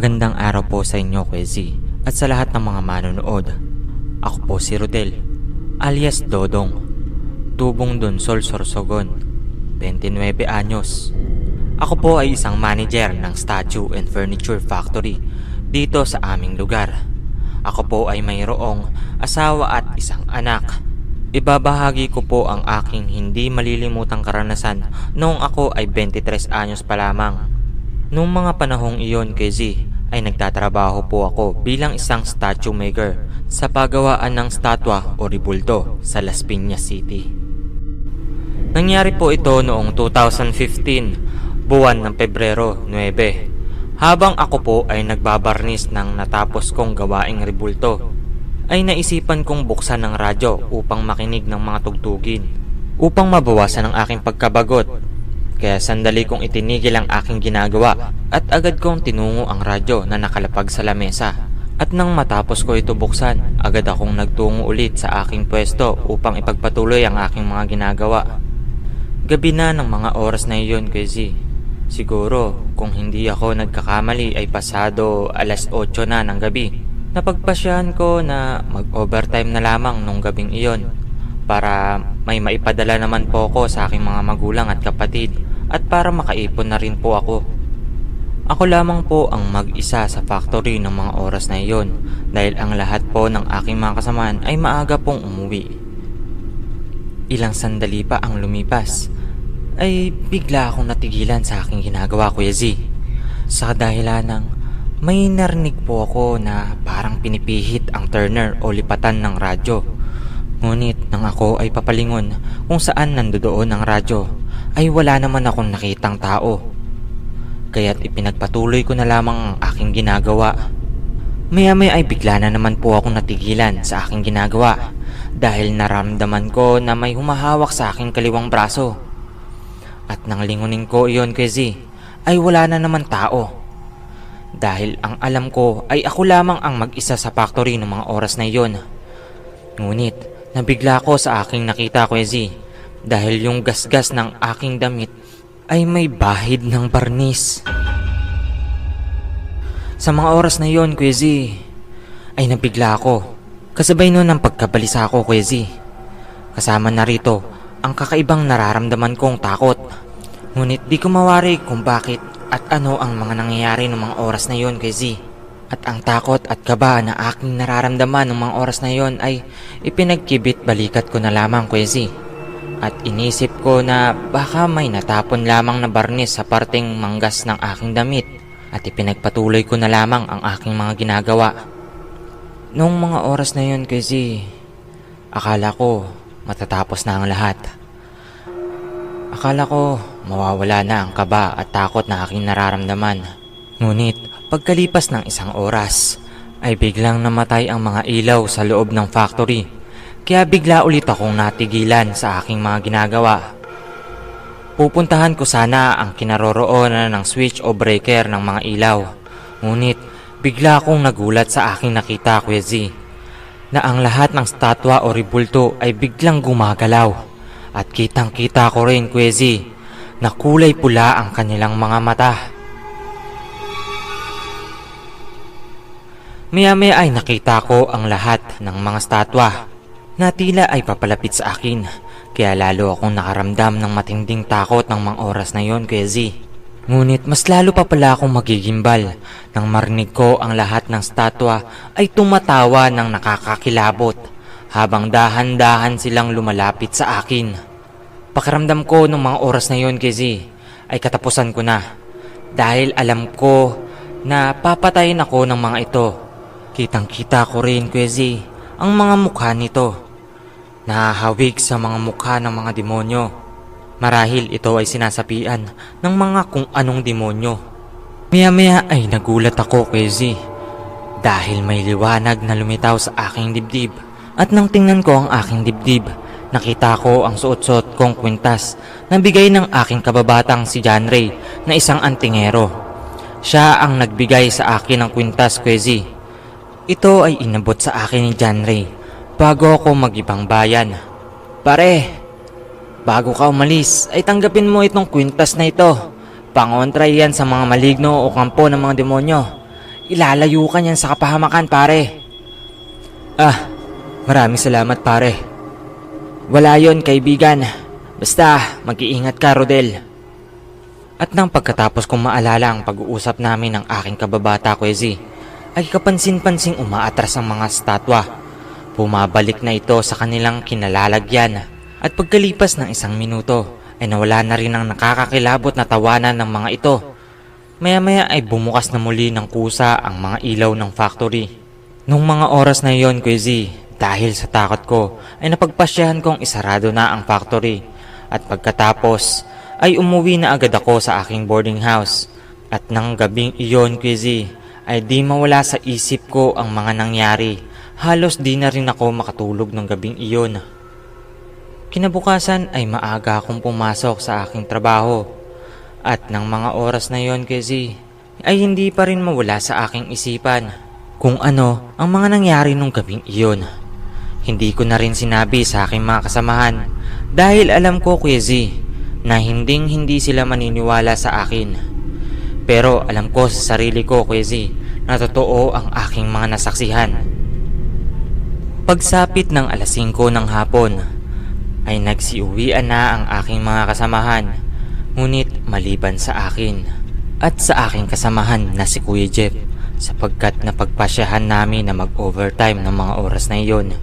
Magandang araw po sa inyo, Kwezi, at sa lahat ng mga manonood. Ako po si Rodel, alias Dodong, tubong Donsol, Sorsogon, 29 anyos. Ako po ay isang manager ng statue and furniture factory dito sa aming lugar. Ako po ay mayroong asawa at isang anak. Ibabahagi ko po ang aking hindi malilimutang karanasan noong ako ay 23 anyos pa lamang. Noong mga panahong iyon, KZ, ay nagtatrabaho po ako bilang isang statue maker sa paggawaan ng statwa o ribulto sa Las Piñas City. Nangyari po ito noong 2015, buwan ng Pebrero 9. Habang ako po ay nagbabarnis ng natapos kong gawaing ribulto, ay naisipan kong buksan ng radyo upang makinig ng mga tugtugin, upang mabawasan ang aking pagkabagot. Kaya sandali kong itinigil ang aking ginagawa at agad kong tinungo ang radyo na nakalapag sa lamesa. At nang matapos ko ito buksan, agad akong nagtungo ulit sa aking pwesto upang ipagpatuloy ang aking mga ginagawa. Gabi na ng mga oras na iyon, KZ. Siguro kung hindi ako nagkakamali ay pasado alas 8 na ng gabi. Napagpasyahan ko na mag-overtime na lamang nung gabing iyon para may maipadala naman po ako sa aking mga magulang at kapatid at para makaipon na rin po ako. Ako lamang po ang mag-isa sa factory ng mga oras na iyon dahil ang lahat po ng aking mga kasamaan ay maaga pong umuwi. Ilang sandali pa ang lumipas ay bigla akong natigilan sa aking ginagawa, Kuya Z, sa dahilan ng may narinig po ako na parang pinipihit ang turner o lipatan ng radyo. Ngunit nang ako ay papalingon kung saan nandoon ang radyo, ay wala naman akong nakitang tao. Kaya't ipinagpatuloy ko na lamang ang aking ginagawa. Maya-maya ay bigla na naman po akong natigilan sa aking ginagawa dahil naramdaman ko na may humahawak sa aking kaliwang braso. At nang lingunin ko iyon, KZ, ay wala na naman tao. Dahil ang alam ko ay ako lamang ang mag-isa sa factory ng mga oras na iyon. Ngunit nabigla ko sa aking nakita, Kuya Z, dahil yung gasgas ng aking damit ay may bahid ng barnis. Sa mga oras na iyon, Kuya Z, ay nabigla ako. Kasabay nun ang pagkabalisa ko, Kuya Z. Kasama na rito ang kakaibang nararamdaman kong takot. Ngunit di ko mawari kung bakit at ano ang mga nangyayari ng mga oras na iyon, Kuya Z. At ang takot at kaba na aking nararamdaman ng mga oras na iyon ay ipinagkibit balikat ko na lamang, Kuya Z. At inisip ko na baka may natapon lamang na barnis sa parteng manggas ng aking damit. At ipinagpatuloy ko na lamang ang aking mga ginagawa. Noong mga oras na iyon, Kuya Z, akala ko matatapos na ang lahat. Akala ko mawawala na ang kaba at takot na aking nararamdaman. Ngunit pagkalipas ng isang oras ay biglang namatay ang mga ilaw sa loob ng factory. Kaya bigla ulit akong natigilan sa aking mga ginagawa. Pupuntahan ko sana ang kinaroroonan ng switch o breaker ng mga ilaw. Ngunit bigla akong nagulat sa aking nakita, Kuya Z, na ang lahat ng statwa o ribulto ay biglang gumagalaw. At kitang kita ko rin, Kuya Z, na kulay pula ang kanilang mga mata. Maya-maya ay nakita ko ang lahat ng mga statwa na tila ay papalapit sa akin. Kaya lalo akong nakaramdam ng matinding takot ng mga oras na yon, Kuya Z. Ngunit mas lalo pa pala akong magigimbal nang marinig ko ang lahat ng statwa ay tumatawa ng nakakakilabot habang dahan-dahan silang lumalapit sa akin. Pakiramdam ko ng mga oras na yon, Kuya Z, ay katapusan ko na dahil alam ko na papatayin ako ng mga ito. Kitang-kita ko rin, Kuya Z, ang mga mukha nito. Nahahawig sa mga mukha ng mga demonyo. Marahil ito ay sinasapian ng mga kung anong demonyo. Maya-maya ay nagulat ako, Kuya Z, dahil may liwanag na lumitaw sa aking dibdib. At nang tingnan ko ang aking dibdib, nakita ko ang suot-suot kong kwintas na bigay ng aking kababatang si John Ray na isang antingero. Siya ang nagbigay sa akin ng kwintas, Kuya Z. Ito ay inabot sa akin ni John Ray bago ako mag-ibang bayan. Pare, bago ka umalis ay tanggapin mo itong kwintas na ito. Pangontra yan sa mga maligno o kampo ng mga demonyo. Ilalayo ka niyan sa kapahamakan, pare. Ah, maraming salamat, pare. Wala yon, kaibigan. Basta, mag-iingat ka, Rodel. At nang pagkatapos kong maalala ang pag-uusap namin ng aking kababata, Kuya Z, ay kapansin-pansing umaatras ang mga statwa. Bumabalik na ito sa kanilang kinalalagyan. At pagkalipas ng 1 minuto, ay nawala na rin ang nakakakilabot na tawanan ng mga ito. Maya-maya ay bumukas na muli ng kusa ang mga ilaw ng factory. Nung mga oras na iyon, Kuya Z, dahil sa takot ko, ay napagpasyahan kong isarado na ang factory. At pagkatapos, ay umuwi na agad ako sa aking boarding house. At nang gabing iyon, Kuya Z, ay di mawala sa isip ko ang mga nangyari. Halos di na rin ako makatulog ng gabing iyon. Kinabukasan ay maaga akong pumasok sa aking trabaho. At nang mga oras na iyon, Kuya Z, ay hindi pa rin mawala sa aking isipan kung ano ang mga nangyari nung gabing iyon. Hindi ko na rin sinabi sa aking mga kasamahan dahil alam ko, Kuya Z, na hindi sila maniniwala sa akin. Pero alam ko sa sarili ko, Kuya Z, na totoo ang aking mga nasaksihan. Pagsapit ng 5:00 ng hapon, ay nagsiuwian na ang aking mga kasamahan. Ngunit maliban sa akin at sa aking kasamahan na si Kuya Jeff, sapagkat napagpasyahan namin na mag-overtime ng mga oras na iyon.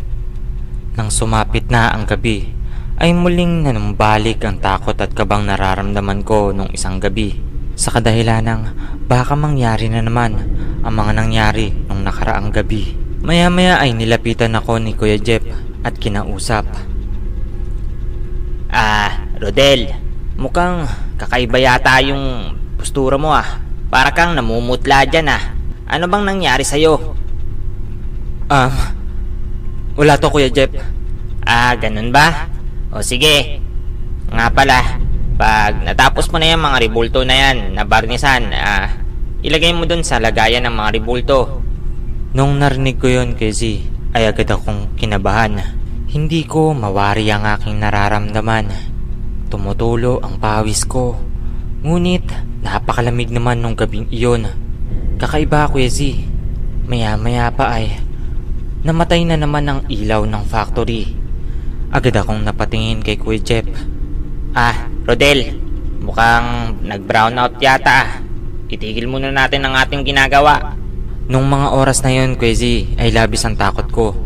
Nang sumapit na ang gabi, ay muling nanumbalik ang takot at kabang nararamdaman ko nung isang gabi, sa kadahilanang baka mangyari na naman ang mga nangyari nung nakaraang gabi. Maya-maya ay nilapitan ako ni Kuya Jeff at kinausap. Rodel, mukhang kakaiba yata yung postura mo Para kang namumutla dyan Ano bang nangyari sa'yo? Wala to, Kuya Jeff. Ganun ba? O sige. Nga pala, pag natapos mo na yung mga ribulto na yan na barnisan, ilagay mo dun sa lagayan ng mga ribulto. Nung narinig ko yun, Kuya Z, ay agad akong kinabahan. Hindi ko mawari ang aking nararamdaman. Tumutulo ang pawis ko. Ngunit napakalamig naman nung gabing iyon. Kakaiba, Kuya Z. Maya-maya pa ay namatay na naman ang ilaw ng factory. Agad akong napatingin kay Kuya Jeff. Rodel, mukhang nag-brown out yata Itigil muna natin ang ating ginagawa. Nung mga oras na yon, Kuya Z, ay labis ang takot ko.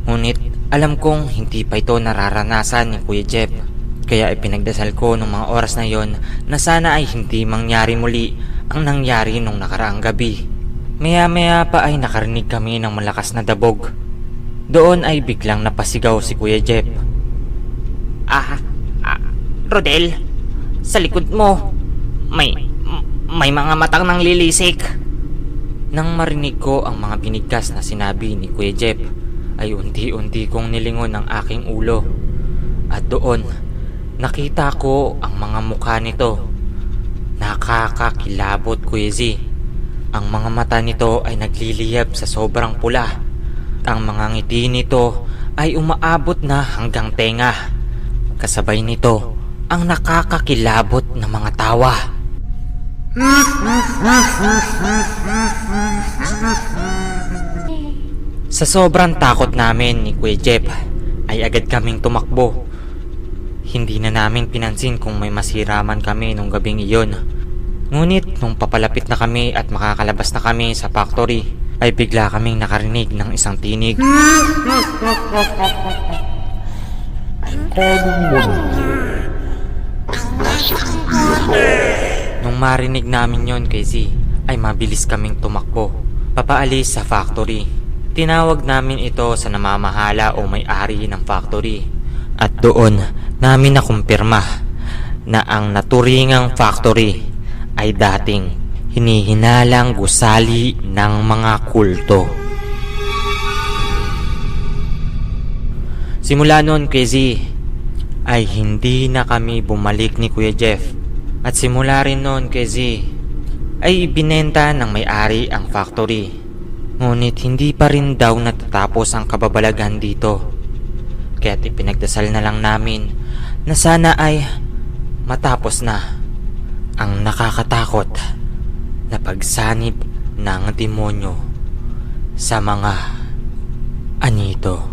Ngunit alam kong hindi pa ito nararanasan ni Kuya Jeff. Kaya ipinagdasal ko nung mga oras na yon na sana ay hindi mangyari muli ang nangyari nung nakaraang gabi. Maya-maya pa ay nakarinig kami ng malakas na dabog. Doon ay biglang napasigaw si Kuya Jeff. Rodel, sa likod mo, may mga matang nang lilisik. Nang marinig ko ang mga binigkas na sinabi ni Kuya Jeff, ay unti-unti kong nilingon ang aking ulo. At doon, nakita ko ang mga mukha nito. Nakakakilabot, Kuya Z. Ang mga mata nito ay nagliliyab sa sobrang pula. Ang mga ngiti nito ay umaabot na hanggang tenga. Kasabay nito ang nakakakilabot na mga tawa. Sa sobrang takot namin ni Kuya Jeff, ay agad kaming tumakbo. Hindi na namin pinansin kung may masira man kami nung gabing iyon. Ngunit nung papalapit na kami at makakalabas na kami sa factory, ay bigla kaming nakarinig ng isang tinig. Nung marinig namin yon, Kuya Z, ay mabilis kaming tumakbo papaalis sa factory. Tinawag namin ito sa namamahala o may-ari ng factory. At doon namin nakumpirma na ang naturingang factory ay dating hinihinalang gusali ng mga kulto. Simula noon, Kuya Z, ay hindi na kami bumalik ni Kuya Jeff. At simula rin noon, Kuya Z, ay ibinenta ng may-ari ang factory. Ngunit hindi pa rin daw natatapos ang kababalaghan dito. Kaya't ipinagdasal na lang namin na sana ay matapos na ang nakakatakot na pagsanib ng demonyo sa mga anito.